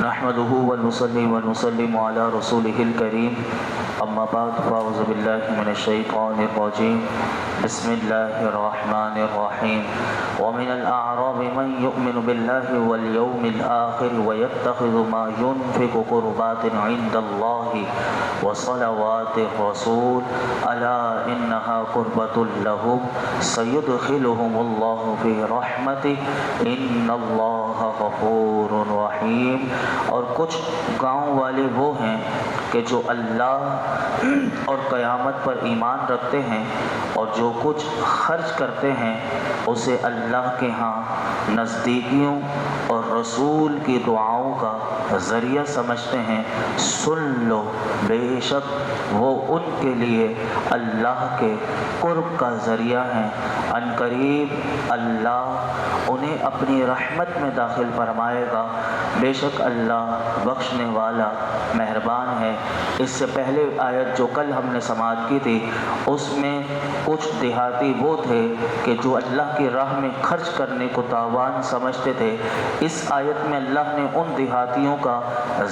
نحمده ونصلي ونسلم على رسوله الكريم اما بعد فاعوذ بالله من الشيطان الرجيم بسم الله الرحمن الرحيم ومن الأعراب من يؤمن بالله واليوم الآخر ويتخذ ما ينفق قربات عند الله وصلوات الرسول ألا إنها قربة لهم سيدخلهم الله في رحمته إن الله غفور رحيم۔ اور کچھ گاؤں والے وہ ہیں کہ جو اللہ اور قیامت پر ایمان رکھتے ہیں اور جو کچھ خرچ کرتے ہیں اسے اللہ کے ہاں نزدیکیوں اور رسول کی دعاؤں کا ذریعہ سمجھتے ہیں۔ سن لو، بے شک وہ ان کے لیے اللہ کے قرب کا ذریعہ ہیں، ان قریب اللہ انہیں اپنی رحمت میں داخل فرمائے گا، بے شک اللہ بخشنے والا مہربان ہے۔ اس سے پہلے آیت جو کل ہم نے سماعت کی تھی اس میں کچھ دیہاتی وہ تھے کہ جو اللہ کی راہ میں خرچ کرنے کو تاوان سمجھتے تھے۔ اس آیت میں اللہ نے ان دیہاتیوں کا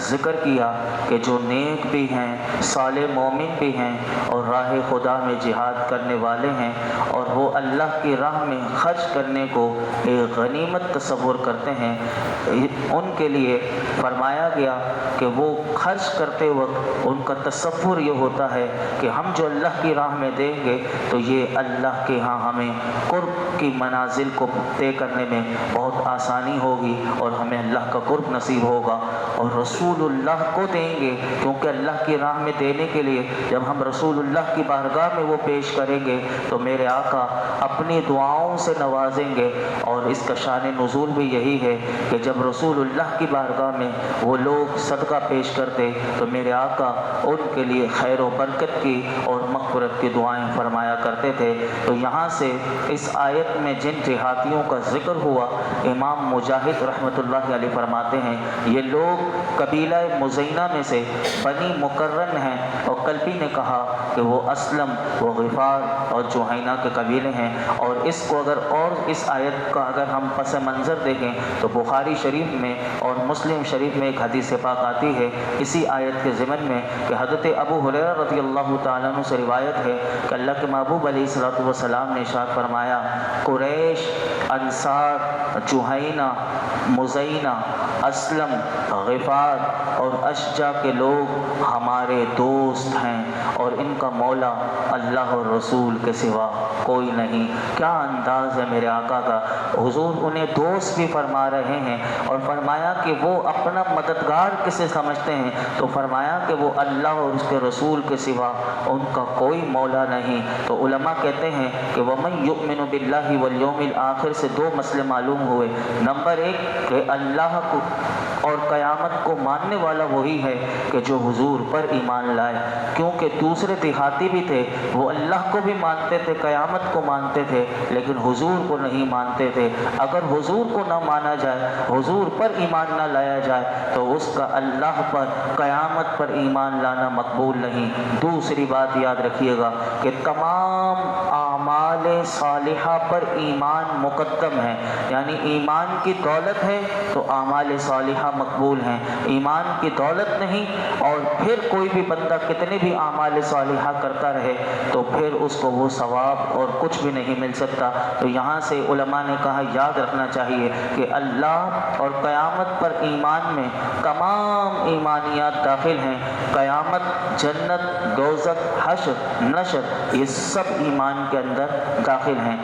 ذکر کیا کہ جو نیک بھی ہیں، صالح مومن بھی ہیں اور راہ خدا میں جہاد کرنے والے ہیں، اور وہ اللہ کی راہ میں خرچ کرنے کو ایک غنیمت تصور کرتے ہیں۔ ان کے لیے فرمایا گیا کہ وہ خرچ کرتے وقت ان کا تصور یہ ہوتا ہے کہ ہم جو اللہ کی راہ میں دیں گے تو یہ اللہ کے ہاں ہمیں قرب کی منازل کو طے کرنے میں بہت آسانی ہوگی اور ہمیں اللہ کا قرب نصیب ہوگا، اور رسول اللہ کو دیں گے کیونکہ اللہ کی راہ میں دینے کے لیے جب ہم رسول اللہ کی بارگاہ میں وہ پیش کریں گے تو میرے آقا اپنی دعاؤں سے نوازیں گے۔ اور اس کا شان نزول بھی یہی ہے کہ جب رسول اللہ کی بارگاہ میں وہ لوگ صدقہ پیش کرتے تو میرے آقا ان کے لیے خیر و برکت کی اور مغفرت کی دعائیں فرمایا کرتے تھے۔ تو یہاں سے اس آیت میں جن دیہاتیوں کا ذکر ہوا، امام مجاہد رحمۃ اللہ علیہ فرماتے ہیں یہ لوگ قبیلہ مزینہ میں سے بنی مقرن ہیں، اور کلبی نے کہا کہ وہ اسلم و غفار اور جوہینہ کے قبیلے ہیں۔ اور اس کو اور اس آیت کا اگر ہم پس منظر دیکھیں تو بخاری شریف میں اور مسلم شریف میں ایک حدیث پاک آتی ہے اسی آیت کے ضمن میں کہ حضرت ابو ہریرہ رضی اللہ تعالیٰ عنہ سے روایت ہے کہ اللہ کے محبوب علیہ الصلوۃ والسلام نے ارشاد فرمایا، قریش، انصار، جوہینہ، مزینہ، اسلم، غفار اور اشجع کے لوگ ہمارے دوست ہیں اور ان کا مولا اللہ اور رسول کے سوا کوئی نہیں۔ کیا انداز ہے میرے آقا کا، حضور انہیں دوست بھی فرما رہے ہیں اور فرمایا کہ وہ اپنا مددگار کسے سمجھتے ہیں، تو فرمایا کہ وہ اللہ اور اس کے رسول کے سوا ان کا کوئی مولا نہیں۔ تو علماء کہتے ہیں کہ وَمَن يُؤْمِنُ بِاللَّهِ وَالْيَوْمِ الْآخِرِ سے دو مسئلے معلوم ہوئے۔ نمبر ایک کہ اللہ کو اور قیامت کو ماننے والا وہی ہے کہ جو حضور پر ایمان لائے، کیونکہ دوسرے دیہاتی بھی تھے وہ اللہ کو بھی مانتے تھے، قیامت کو مانتے تھے، لیکن حضور کو نہیں مانتے تھے۔ اگر حضور کو نہ مانا جائے، حضور پر ایمان نہ لایا جائے تو اس کا اللہ پر، قیامت پر ایمان لانا مقبول نہیں۔ دوسری بات یاد رکھیے گا کہ تمام اعمال صالحہ پر ایمان مقدم ہے، یعنی ایمان کی دولت ہے تو اعمال صالحہ مقبول ہیں، ایمان کی دولت نہیں اور پھر کوئی بھی بندہ کتنے بھی اعمال صالحہ کرتا رہے تو پھر اس کو وہ ثواب اور کچھ بھی نہیں مل سکتا۔ تو یہاں سے علماء نے کہا یاد رکھنا چاہیے کہ اللہ اور قیامت پر ایمان میں تمام ایمانیات داخل ہیں، قیامت، جنت، دوزخ، حشر، نشر، یہ سب ایمان کے اندر داخل ہیں۔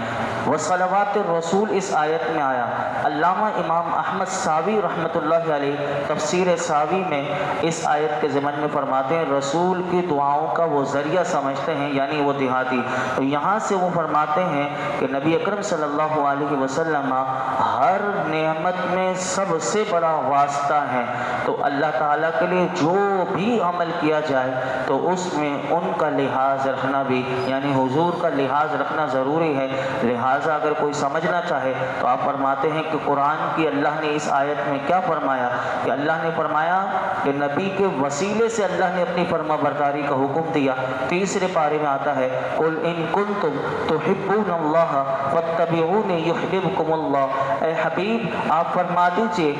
وصلوات الرسول اس آیت میں آیا۔ علامہ امام احمد ساوی رحمۃ اللہ علیہ تفسیر ساوی میں اس آیت کے ضمن میں فرماتے ہیں رسول کی دعاؤں کا وہ ذریعہ سمجھتے ہیں، یعنی وہ دیہاتی۔ تو یہاں سے وہ فرماتے ہیں کہ نبی اکرم صلی اللہ علیہ وسلم ہر نعمت میں سب سے بڑا واسطہ ہے، تو اللہ تعالیٰ کے لیے جو بھی عمل کیا جائے تو اس میں ان کا لحاظ رکھنا بھی، یعنی حضور کا لحاظ رکھنا ضروری ہے۔ لہٰذا اگر کوئی سمجھنا چاہے تو آپ فرماتے ہیں کہ قرآن کی اللہ نے اس آیت میں کیا فرمایا کہ اللہ نے فرمایا کہ نبی کے وسیلے سے اللہ نے اپنی فرما برداری کا حکم دیا۔ تیسرے پارے میں آتا ہے قُلْ إِن كُنتُمْ تُحِبُّونَ اللَّهَ فَاتَّبِعُونِي يُحْبِبْكُمُ اللَّهُ، اے حبیب آپ فرما دیجئے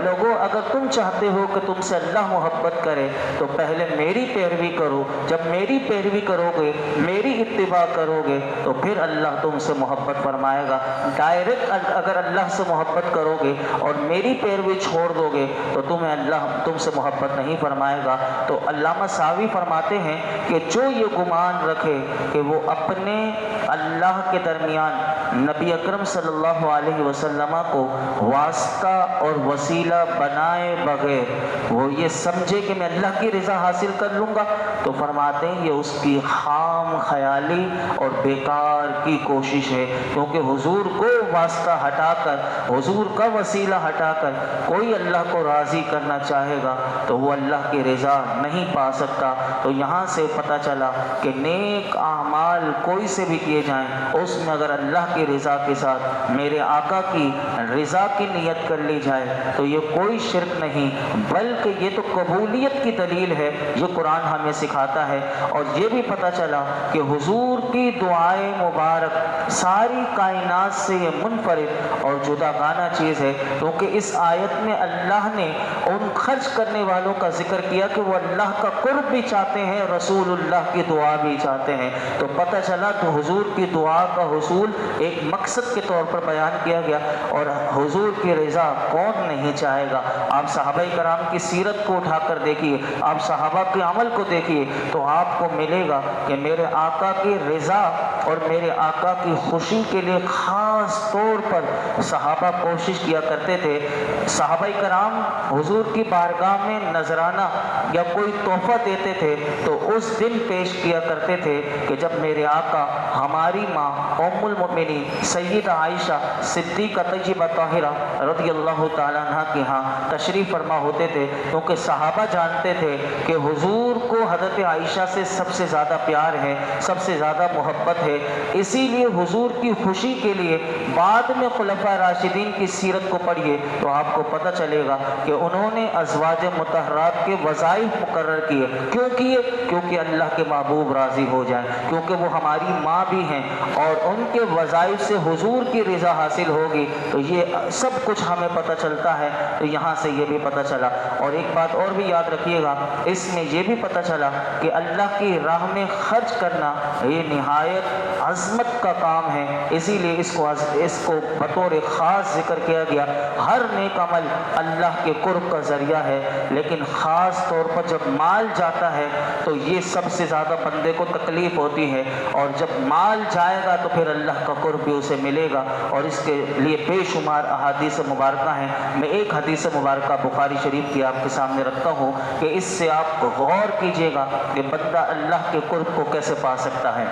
لوگوں اگر تم چاہتے ہو کہ تم سے اللہ محبت کرے تو پہلے میری پیروی کرو. جب میری پیروی کرو گے، میری اتباع کرو گے تو پھر اللہ تم سے محبت فرمائے گا. ڈائریکٹ اگر اللہ سے محبت کرو گے اور میری پیروی چھوڑ دو گے تو تمہیں اللہ تم سے محبت نہیں فرمائے گا. تو علامہ ساوی فرماتے ہیں کہ جو یہ گمان رکھے کہ وہ اپنے اللہ کے درمیان نبی اکرم صلی اللہ علیہ وسلم کو واسطہ اور وسیلہ بنائے بغیر وہ یہ سمجھے کہ میں اللہ کی رضا حاصل کر لوں گا، تو فرماتے ہیں یہ اس کی خام خیالی اور بیکار کی کوشش ہے. کیونکہ حضور کو واسطہ ہٹا کر، حضور کا وسیلہ ہٹا کر کوئی اللہ کو راضی کرنا چاہے گا تو وہ اللہ کی رضا نہیں پا سکتا. تو یہاں سے پتہ چلا کہ نیک اعمال کوئی سے بھی کیے جائیں، اس میں اگر اللہ کی رضا کے ساتھ میرے آقا کی رضا کی نیت کر لی جائے تو یہ کوئی شرک نہیں، بلکہ یہ تو قبولیت کی دلیل ہے. یہ قرآن ہمیں سکھاتا ہے. اور یہ بھی پتہ چلا کہ حضور کی دعائیں مبارک ساری کائنات سے یہ منفرد اور جداگانہ چیز ہے. کیونکہ اس آیت میں اللہ نے ان خرچ کرنے والوں کا ذکر کیا کہ وہ اللہ کا قرب بھی چاہتے ہیں، رسول اللہ کی دعا بھی چاہتے ہیں. تو پتہ چلا تو حضور کی دعا کا حصول ایک مقصد کے طور پر بیان کیا گیا. اور حضور کی رضا کون نہیں چاہے گا؟ آپ صحابہ کرام کی سیرت کو اٹھا کر دیکھیے، آپ صحابہ کے عمل کو دیکھیے تو آپ کو ملے گا کہ میرے آقا کی رضا اور میرے آقا کی خوشی کے لیے خاص طور پر صحابہ کوشش کیا کرتے تھے. صحابہ کرام حضور کی بارگاہ میں نذرانہ یا کوئی تحفہ دیتے تھے تو اس دن پیش کیا کرتے تھے کہ جب میرے آقا ہماری ماں ام المؤمنین سیدہ عائشہ صدیقہ طیبہ طاہرہ رضی اللہ تعالیٰ عنہ کے ہاں تشریف فرما ہوتے تھے. کیونکہ صحابہ جانتے تھے کہ حضور کو حضرت عائشہ سے سب سے زیادہ پیار ہے، سب سے زیادہ محبت ہے. اسی لیے حضور کی خوشی کے لیے بعد میں خلفاء راشدین کی سیرت کو پڑھیے تو آپ کو پتہ چلے گا کہ انہوں نے ازواج مطہرات کے وظائف مقرر کیے. کیوں کیے؟ کیونکہ اللہ کے محبوب راضی ہو جائیں، کیونکہ وہ ہماری ماں بھی ہیں اور ان کے وظائف سے حضور کی رضا حاصل ہوگی. تو یہ سب کچھ ہمیں پتہ چلتا ہے. تو یہاں سے یہ بھی پتہ چلا. اور ایک بات اور بھی یاد رکھیے گا، اس میں یہ بھی پتہ چلا کہ اللہ کی راہ میں خرچ کرنا یہ نہایت عظمت کا کام ہے. اسی لیے اس کو بطور خاص ذکر کیا گیا. ہر نیک عمل اللہ کے قرب کا ذریعہ ہے، لیکن خاص طور پر جب مال جاتا ہے تو یہ سب سے زیادہ بندے کو تکلیف ہوتی ہے. اور جب مال جائے گا تو پھر اللہ کا قرب بھی اسے ملے گا. اور اس کے لیے بے شمار احادیث مبارکہ ہیں. میں ایک حدیث مبارکہ بخاری شریف کی آپ کے سامنے رکھتا ہوں کہ اس سے آپ غور کیجئے گا کہ بندہ اللہ کے قرب کو کیسے پا سکتا ہے.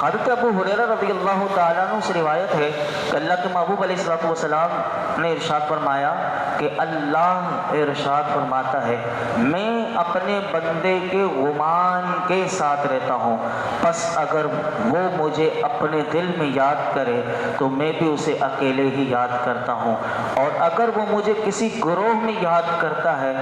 حضرت ابو ہریرہ رضی اللہ تعالیٰ عنہ سے روایت ہے کہ اللہ کے محبوب علیہ الصلوۃ والسلام نے ارشاد فرمایا کہ اللہ ارشاد فرماتا ہے میں اپنے بندے کے گمان کے ساتھ رہتا ہوں، پس اگر وہ مجھے اپنے دل میں یاد کرے تو میں بھی اسے اکیلے ہی یاد کرتا ہوں، اور اگر وہ مجھے کسی گروہ میں یاد کرتا ہے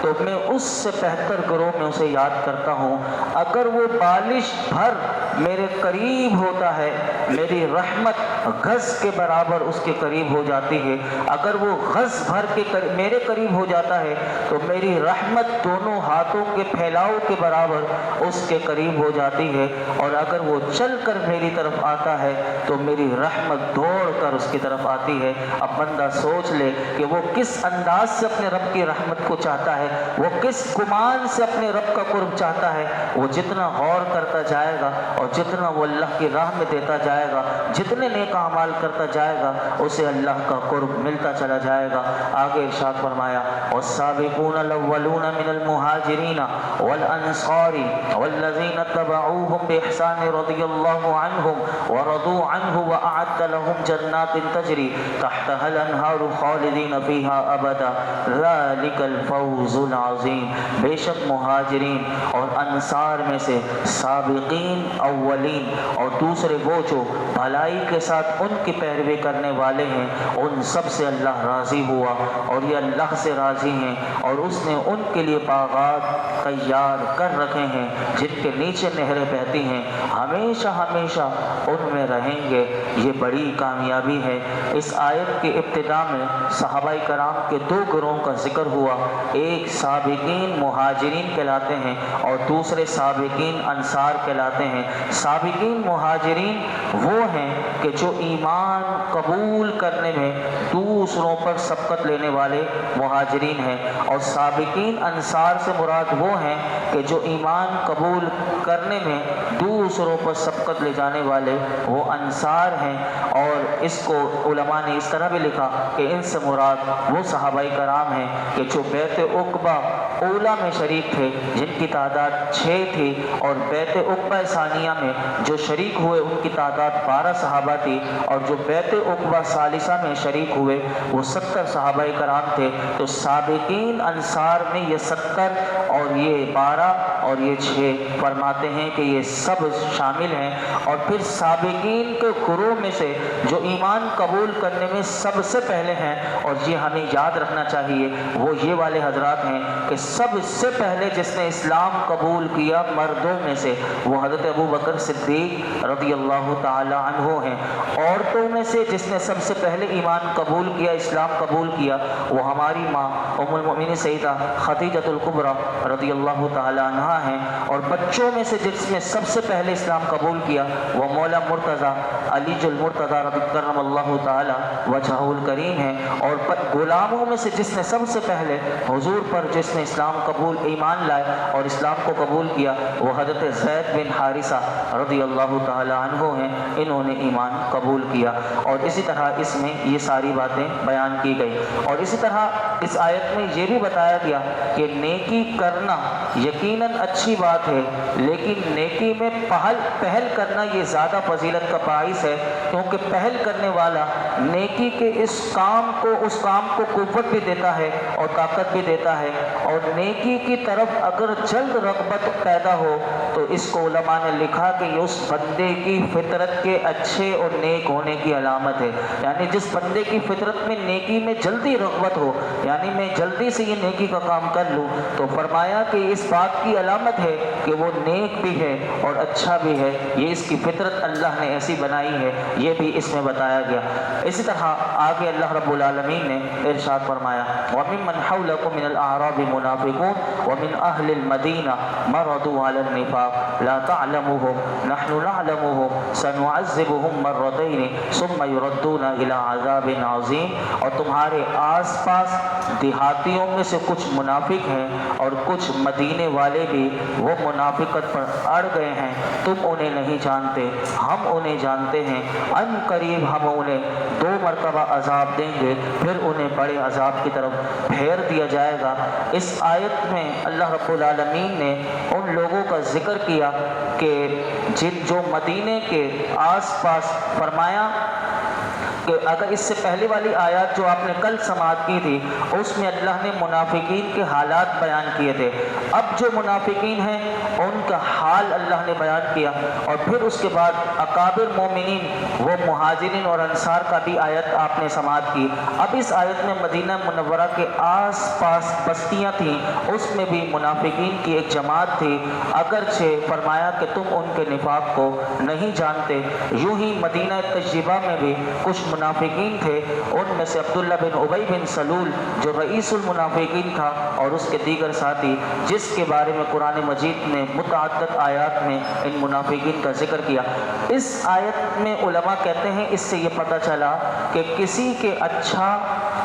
تو میں اس سے بہتر گروہ میں اسے یاد کرتا ہوں. اگر وہ بالش بھر میرے قریب ہوتا ہے میری رحمت گز کے برابر اس کے قریب ہو جاتی ہے. اگر وہ غز بھر کے میرے قریب ہو جاتا ہے تو میری رحمت دونوں ہاتھوں کے پھیلاؤ کے برابر اس کے قریب ہو جاتی ہے. اور اگر وہ چل کر میری طرف آتا ہے تو میری رحمت دوڑ کر اس کی طرف آتی ہے. اب بندہ سوچ لے کہ وہ کس انداز سے اپنے رب کی رحمت کو چاہتا ہے، وہ کس گمان سے اپنے رب کا قرب چاہتا ہے. وہ جتنا غور کرتا جائے گا اور جتنا وہ اللہ کی راہ میں دیتا جائے گا، جتنے نیک اعمال کرتا جائے گا، اسے اللہ کا قرب ملتا چلا جائے گا. آگے ارشاد فرمایا والسابقون الاولون من المہاجرین والانصار والذین اتبعوهم باحسان رضی اللہ عنہم ورضوا عنہ واعد لهم جنات تجری تحتها الانہار خالدین فیہا ابدا ذلک الفوز العظیم. بے شک مہاجرین اور انصار میں سے سابقین اولین اور دوسرے وہ جو بھلائی کے ساتھ ان کی پیروی کرنے والے ہیں، ان سب سے اللہ راضی ہوا اور یہ اللہ سے راضی ہیں اور اس نے ان کے لیے باغات تیار کر رکھے ہیں جن کے نیچے نہریں بہتی ہیں، ہمیشہ ہمیشہ ان میں رہیں گے، یہ بڑی کامیابی ہے۔ اس آیت کی ابتدا میں صحابہ کرام کے دو گروہوں کا ذکر ہوا، ایک سابقین مہاجرین کہلاتے ہیں اور دوسرے سابقین انصار کہلاتے ہیں۔ سابقین مہاجرین وہ ہیں کہ جو ایمان قبول کرنے میں دوسروں پر سبقت لینے والے مہاجرین ہیں، اور سابقین انصار سے مراد وہ ہیں کہ جو ایمان قبول کرنے میں دوسروں پر سبقت لے جانے والے وہ انصار ہیں۔ اور اس کو علماء نے اس طرح بھی لکھا کہ ان سے مراد وہ صحابہ کرام ہیں کہ جو بیعت عقبہ اولا میں شریک تھے جن کی تعداد 6 تھی، اور بیعت عقبہ ثانیہ میں جو شریک ہوئے ان کی تعداد 12 صحابہ تھی، اور جو بیعت عقبہ ثالثہ میں شریک ہوئے وہ 70 صحابہ کرام تھے۔ تو سابقین انصار میں یہ 70 اور یہ 12 اور یہ 6 فرماتے ہیں کہ یہ سب شامل ہیں۔ اور پھر سابقین کے گروہ میں سے جو ایمان قبول کرنے میں سب سے پہلے ہیں، اور یہ ہمیں یاد رکھنا چاہیے، وہ یہ والے حضرات ہیں کہ سب سے پہلے جس نے اسلام قبول کیا مردوں میں سے وہ حضرت ابو بکر صدیق رضی اللہ تعالی عنہ ہیں۔ عورتوں میں سے جس نے سب سے پہلے ایمان قبول کیا، اسلام قبول کیا، وہ ہماری ماں ام المؤمنین سیدہ خدیجہ الکبریٰ رضی اللہ تعالی عنہا ہیں۔ اور بچوں میں سے جس نے سب سے پہلے اسلام قبول کیا وہ مولا مرتضیٰ علی المرتضیٰ رضی کرم اللہ تعالی وجہہ الکریم ہیں۔ اور غلاموں میں سے جس نے سب سے پہلے حضور پر جس نے اسلام قبول ایمان لائے اور اسلام کو قبول کیا وہ حضرت زید بن حارثہ رضی اللہ تعالی عنہ ہیں، انہوں نے ایمان قبول کیا۔ اور اسی طرح اس میں یہ ساری باتیں بیان کی گئی۔ اور اسی طرح اس آیت میں یہ بھی بتایا گیا کہ نیکی کرنا یقیناً اچھی بات ہے، لیکن نیکی میں پہل کرنا یہ زیادہ فضیلت کا باعث ہے، کیونکہ پہل کرنے والا نیکی کے اس کام کو قوت بھی دیتا ہے اور طاقت بھی دیتا ہے۔ اور نیکی کی طرف اگر جلد رغبت پیدا ہو تو اس کو علماء نے لکھا کہ یہ اس بندے کی فطرت کے اچھے اور نیک ہونے کی علامت ہے۔ یعنی جس بندے کی فطرت میں نیکی میں جلدی رغبت ہو، یعنی میں جلدی سے یہ نیکی کا کام کر لوں، تو فرمایا کہ اس بات کی علامت ہے کہ وہ نیک بھی ہے اور اچھا بھی ہے، یہ اس کی فطرت اللہ نے ایسی بنائی ہے، یہ بھی اس میں بتایا گیا۔ اسی طرح آگے اللہ رب العالمین نے ارشاد فرمایا وَمِمَّنْ حَوْلَكُم مِّنَ الْأَعْرَابِ مُنَافِقُونَ وَمِنْ أَهْلِ الْمَدِينَةِ مَرَضُوا عَلَى النِّفَاقِ لَا تَعْلَمُهُمْ نَحْنُ نَعْلَمُهُمْ سَنُعَذِّبُهُمْ مَرَّتَيْنِ ثُمَّ يُرَدُّونَ إِلَىٰ عَذَابٍ عَظِيمٍ۔ اور تمہارے آس پاس دیہاتیوں میں سے کچھ منافق ہیں اور کچھ مدینے والے بھی وہ منافقت پر اڑ گئے ہیں، تم انہیں نہیں جانتے، ہم انہیں جانتے ہیں، ان قریب ہم انہیں 2 مرتبہ عذاب دیں گے، پھر انہیں بڑے عذاب کی طرف پھیر دیا جائے گا۔ اس آیت میں اللہ رب العالمین نے ان لوگوں کا ذکر کیا کہ جو مدینے کے آس پاس، فرمایا کہ اگر اس سے پہلے والی آیات جو آپ نے کل سماعت کی تھی اس میں اللہ نے منافقین کے حالات بیان کیے تھے، اب جو منافقین ہیں ان کا حال اللہ نے بیان کیا، اور پھر اس کے بعد اکابر مومنین وہ مہاجرین اور انصار کا بھی آیت آپ نے سماعت کی۔ اب اس آیت میں مدینہ منورہ کے آس پاس بستیاں تھیں، اس میں بھی منافقین کی ایک جماعت تھی، اگرچہ فرمایا کہ تم ان کے نفاق کو نہیں جانتے۔ یوں ہی مدینہ طیبہ میں بھی کچھ منافقین تھے، ان میں سے عبداللہ بن ابی بن سلول جو رئیس المنافقین تھا، اور اس کے دیگر ساتھی جس کے بارے میں قرآن مجید نے متعدد آیات میں ان منافقین کا ذکر کیا۔ اس آیت میں علماء کہتے ہیں اس سے یہ پتہ چلا کہ کسی کے اچھا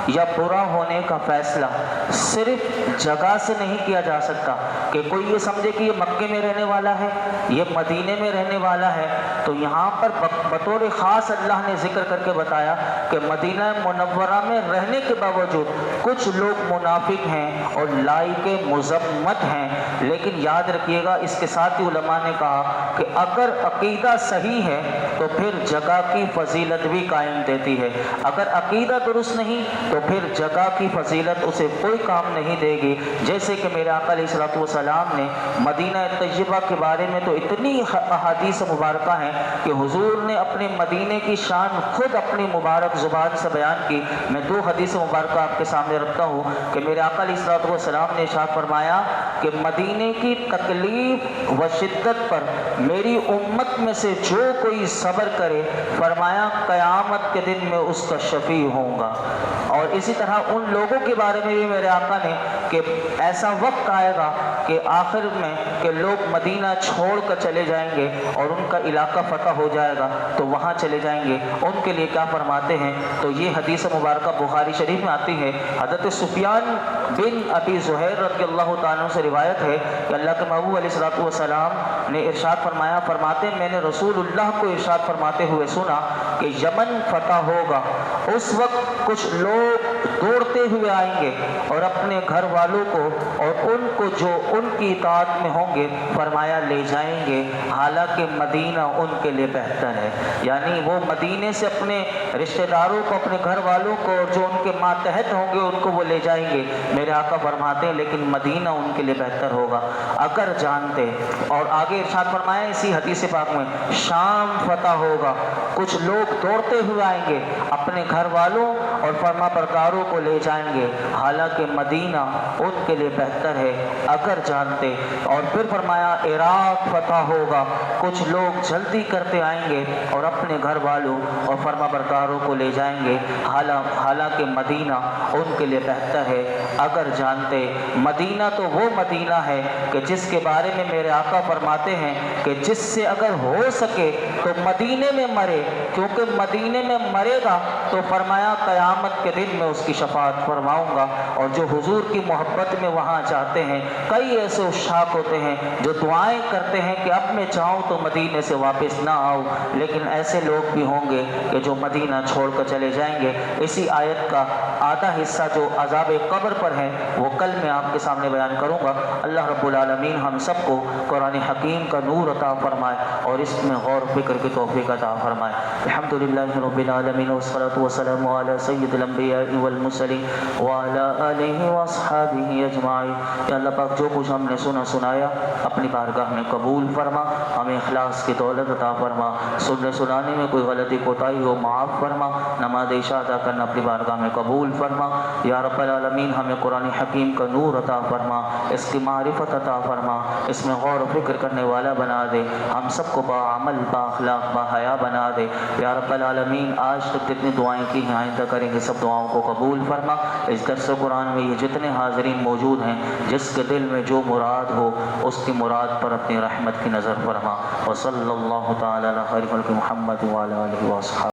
یا برا ہونے کا فیصلہ صرف جگہ سے نہیں کیا جا سکتا کہ کوئی یہ سمجھے کہ یہ مکے میں رہنے والا ہے، یہ مدینے میں رہنے والا ہے، تو یہاں پر بطور خاص اللہ نے ذکر کر کے بتایا کہ مدینہ منورہ میں رہنے کے باوجود کچھ لوگ منافق ہیں اور لائق مذمت ہیں، لیکن یاد رکھیے گا اس کے ساتھ ہی علماء نے کہا کہ اگر عقیدہ صحیح ہے تو پھر جگہ کی فضیلت بھی قائم دیتی ہے، اگر عقیدہ درست نہیں تو پھر جگہ کی فضیلت اسے کوئی کام نہیں دے گی۔ جیسے کہ میرے آقا علیہ الصلوۃ والسلام نے مدینہ طیبہ کے بارے میں تو اتنی احادیث مبارکہ ہیں کہ حضور نے اپنے مدینے کی شان خود اپنی مبارک زبان سے بیان کی۔ میں دو حدیث مبارکہ آپ کے سامنے رکھتا ہوں کہ میرے آقا علیہ الصلوۃ والسلام نے ارشاد فرمایا کہ مدینے کی تکلیف و شدت پر میری امت میں سے جو کوئی صبر کرے، فرمایا قیامت کے دن میں اس کا شفیع ہوں گا۔ اور اسی طرح ان لوگوں کے بارے میں بھی میرے آقا نے کہ ایسا وقت آئے گا کہ آخر میں کہ لوگ مدینہ چھوڑ کر چلے جائیں گے اور ان کا علاقہ فتح ہو جائے گا تو وہاں چلے جائیں گے۔ ان کے لیے کیا فرماتے ہیں؟ تو یہ حدیث مبارکہ بخاری شریف میں آتی ہے۔ حضرت سفیان بن ابی زہیر رضی اللہ تعالیٰ عنہ سے روایت ہے کہ اللہ کے محبوب علیہ الصلوۃ والسلام نے ارشاد فرمایا، فرماتے میں نے رسول اللہ کو ارشاد فرماتے ہوئے سنا کہ یمن فتح ہوگا، اس وقت کچھ لوگ دوڑتے ہوئے آئیں گے اور اپنے گھر والوں کو اور ان کو جو ان کی اطاعت میں ہوں گے فرمایا لے جائیں گے، حالانکہ مدینہ ان کے لیے بہتر ہے۔ یعنی وہ مدینے سے اپنے رشتہ داروں کو، اپنے گھر والوں کو اور جو ان کے ماتحت ہوں گے ان کو وہ لے جائیں گے۔ میرے آقا فرماتے ہیں لیکن مدینہ ان کے لیے بہتر ہوگا اگر جانتے۔ اور آگے ارشاد فرمایا اسی حدیث پاک میں، شام فتح ہوگا، کچھ لوگ دوڑتے ہوئے آئیں گے، اپنے گھر والوں اور فرما برداروں کو لے جائیں گے، حالانکہ مدینہ ان کے لیے بہتر ہے اگر جانتے۔ اور پھر فرمایا عراق فتح ہوگا، کچھ لوگ جلدی کرتے آئیں گے اور اپنے گھر والوں اور فرما برداروں کو لے جائیں گے، حالانکہ مدینہ ان کے لیے بہتر ہے اگر جانتے۔ مدینہ تو وہ مدینہ ہے کہ جس کے بارے میں میرے آقا فرماتے ہیں کہ جس سے اگر ہو سکے تو مدینے میں مرے، کیونکہ مدینے میں مرے گا تو فرمایا قیامت کے دن میں اس کی شفاعت فرماؤں گا۔ اور جو حضور کی محبت میں وہاں جاتے ہیں، کئی ایسے عشاق ہوتے ہیں جو دعائیں کرتے ہیں کہ اب میں چاہوں تو مدینے سے واپس نہ آؤں، لیکن ایسے لوگ بھی ہوں گے کہ جو مدینہ چھوڑ کر چلے جائیں گے۔ اسی آیت کا آدھا حصہ جو عذاب قبر پر ہے وہ کل میں آپ کے سامنے بیان کروں گا۔ اللہ رب العالمین ہم سب کو قرآن حکیم کا نور عطا فرمائے اور اس میں غور و فکر کی توفیق عطا فرمائے۔ الحمدللہ رب العالمین والصلاۃ والسلام علی سید الانبیاء والمرسلین وعلی آلہ واصحابہ اجمعین۔ یا اللہ پاک جو کچھ ہم نے سنایا اپنی بارگاہ میں قبول فرما، ہمیں اخلاص کی دولت عطا فرما، سنانے میں کوئی غلطی کوتاہی ہو معاف فرما، نماز عشاء ادا کرنا اپنی بارگاہ میں قبول فرما۔ یا رب العالمین ہمیں قرآن حکیم کا نور عطا فرما، اس کی معرفت عطا فرما، اس میں غور و فکر کرنے والا بنا دے، ہم سب کو باعمل با اخلاق با حیا بنا دے۔ یا رب العالمین آج تک جتنی دعائیں کی ہیں آئندہ کریں گے سب دعاؤں کو قبول فرما۔ اس درس قرآن میں یہ جتنے حاضرین موجود ہیں جس کے دل میں جو مراد ہو اس کی مراد پر اپنی رحمت کی نظر فرما۔ وصلی اللہ تعالی علی خیر خلق محمد وعلی آلہ وصحبہ۔